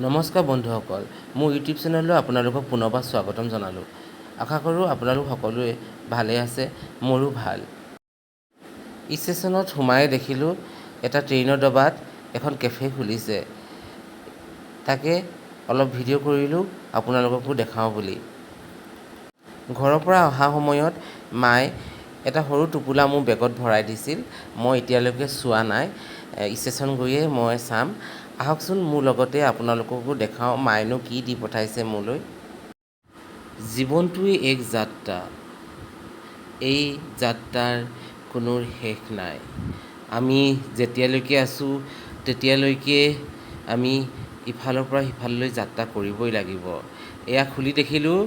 নমস্কাৰ বন্ধুসকল, মোৰ ইউটিউব চেনেললৈ আপোনালোকক পুনৰবাৰ স্বাগতম জনালোঁ। আশা কৰোঁ আপোনালোক সকলোৱে ভালে আছে, মোৰো ভাল। ষ্টেচনত সোমাই দেখিলোঁ এটা ট্ৰেইনৰ ডবাত এখন কেফে খুলিছে। তাকে অলপ ভিডিঅ' কৰিলোঁ আপোনালোককো দেখাওঁ বুলি। ঘৰৰ পৰা অহা সময়ত মায়ে এটা সৰু টোপোলা মোৰ বেগত ভৰাই দিছিল। মই এতিয়ালৈকে চোৱা নাই, ষ্টেচন গৈয়ে মই চাম। আহকচোন মোৰ লগতে আপোনালোককো দেখাওঁ মায়েনো কি দি পঠাইছে মোলৈ। জীৱনটোৱেই এক যাত্ৰা, এই যাত্ৰাৰ কোনো শেষ নাই। আমি যেতিয়ালৈকে আছোঁ তেতিয়ালৈকে আমি ইফালৰ পৰা সিফাললৈ যাত্ৰা কৰিবই লাগিব। এয়া খুলি দেখিলোঁ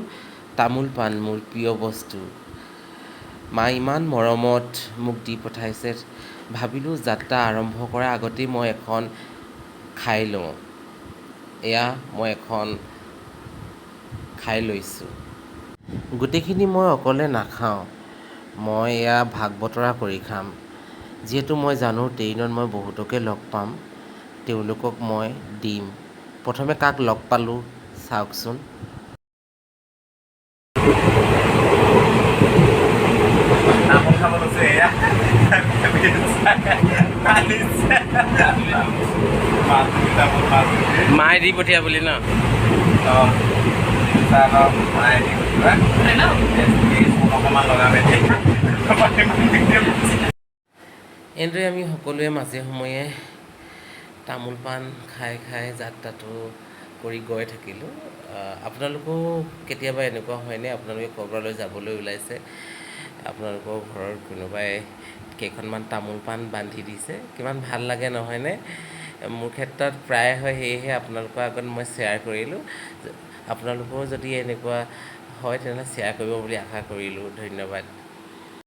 তামোল পাণ, মোৰ প্ৰিয় বস্তু। মায়ে ইমান মৰমত মোক দি পঠাইছে, ভাবিলোঁ যাত্ৰা আৰম্ভ কৰাৰ আগতেই মই এখন খাই লওঁ। এয়া মই এখন খাই লৈছোঁ। গোটেইখিনি মই অকলে নাখাওঁ, মই এয়া ভাগ বতৰা কৰি খাম। যিহেতু মই জানো ট্ৰেইনত মই বহুতকে লগ পাম, তেওঁলোকক মই দিম। প্ৰথমে কাক লগ পালোঁ চাওকচোন। মায়ে দি পঠিয়া বুলি ন? এনেদৰে আমি সকলোৱে মাজে সময়ে তামোল পাণ খাই খাই যাত্ৰাটো কৰি গৈ থাকিলোঁ। আপোনালোকেও কেতিয়াবা এনেকুৱা হয়নে, আপোনালোকে ক'ৰবালৈ যাবলৈ ওলাইছে, আপোনালোকৰ ঘৰৰ কোনোবাই কেইখনমান তামোল পাণ বান্ধি দিছে, কিমান ভাল লাগে নহয়নে? মোৰ ক্ষেত্ৰত প্ৰায় হয়, সেয়েহে আপোনালোকৰ আগত মই শ্বেয়াৰ কৰিলোঁ। আপোনালোকৰো যদি এনেকুৱা হয় তেনেহ'লে শ্বেয়াৰ কৰিব বুলি আশা কৰিলোঁ। ধন্যবাদ।